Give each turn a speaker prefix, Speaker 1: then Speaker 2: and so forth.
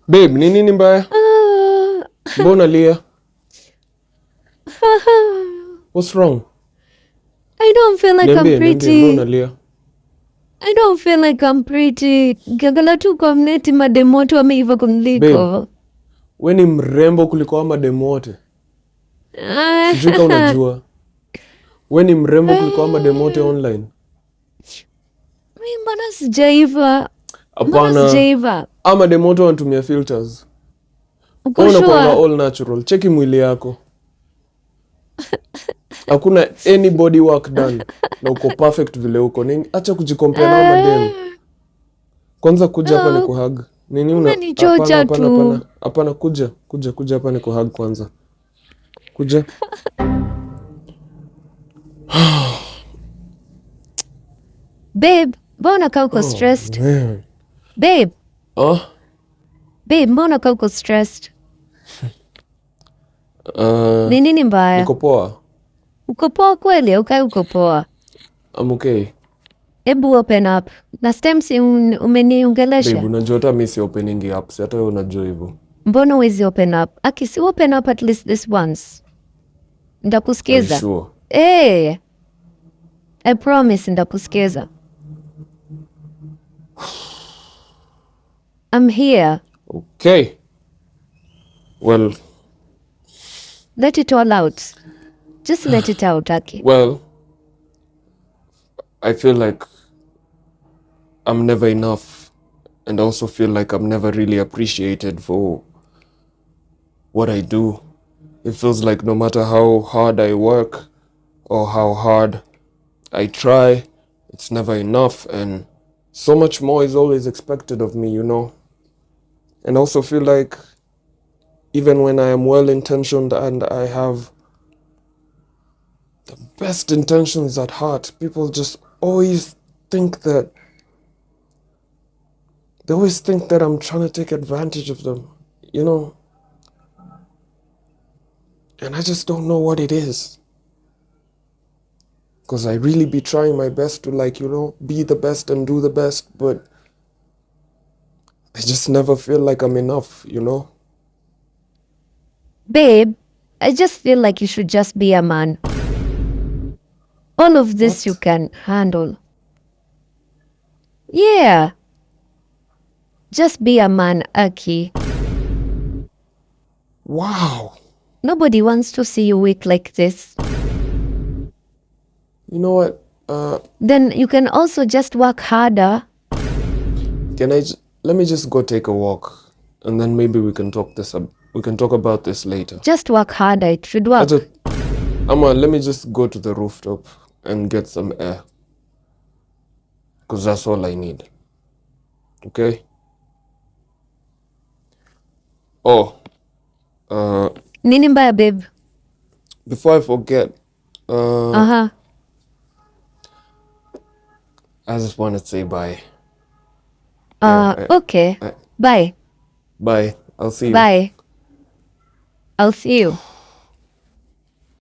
Speaker 1: Babe, ni nini mbaya? Mbona lia? What's wrong?
Speaker 2: I don't feel like I'm pretty.
Speaker 1: Mbona lia?
Speaker 2: I don't feel like I'm pretty. Gagala tu kwa mneti mademoto wameiva kumliko.
Speaker 1: Babe, we ni mrembo kuliko ama demo wote. Sijui kama unajua. We ni mrembo kuliko ama demo wote online.
Speaker 2: Mimi mbona sijaiva?
Speaker 1: Hapana.
Speaker 2: Sijaiva.
Speaker 1: Ama demo wote wanatumia filters.
Speaker 2: Uko sure?
Speaker 1: Unakuanga all natural. Cheki mwili yako. Hakuna any body work done. Na uko perfect vile uko. Acha kujicompare na madem. Kwanza kuja hapa ni kuhug. Nini
Speaker 2: unanichocha tu.
Speaker 1: Hapana kuja hapa ni kuhug kwanza. Kuja.
Speaker 2: Babe, mbona kaa uko stressed?
Speaker 1: Man.
Speaker 2: Babe. Babe, mbona kaa uko stressed? Ni nini mbaya?
Speaker 1: Niko poa.
Speaker 2: Uko poa kweli? Ukai uko poa?
Speaker 1: I'm okay.
Speaker 2: Ebu open up. Last time si umeniongelesha.
Speaker 1: Babe, unajua hata mimi si opening up. Hata wewe unajua hivyo.
Speaker 2: Mbona huwezi open up? Aki, si open up at least this once. Ndakusikiza.
Speaker 1: Sure.
Speaker 2: Hey. I promise ndakusikiza. I'm here.
Speaker 1: Okay. Well.
Speaker 2: Let it all out. Just let it out, Aki.
Speaker 1: Well, I feel like I'm never enough, and I also feel like I'm never really appreciated for what I do. It feels like no matter how hard I work or how hard I try, it's never enough, and so much more is always expected of me, you know? And I also feel like even when I am well-intentioned and I have the best intentions at heart, people just always think that I'm trying to take advantage of them, you know? And I just don't know what it is. Because I really be trying my best to, like, you know, be the best and do the best, but I just never feel like I'm enough, you know?
Speaker 2: Babe, I just feel like you should just be a man. All of this you can handle. Yeah. Just be a man, Aki.
Speaker 1: Wow.
Speaker 2: Nobody wants to see you weak like this.
Speaker 1: You know what?
Speaker 2: Then you can also just work harder.
Speaker 1: Let me just go take a walk, and then maybe we can talk about this later.
Speaker 2: Just work harder. It should work.
Speaker 1: Let me just go to the rooftop and get some air. Because that's all I need. Okay? Oh.
Speaker 2: Nini mbaya, babe?
Speaker 1: Before I forget. I just want to say bye.
Speaker 2: Okay. Bye.
Speaker 1: Bye. I'll see you.
Speaker 2: Bye. I'll see you.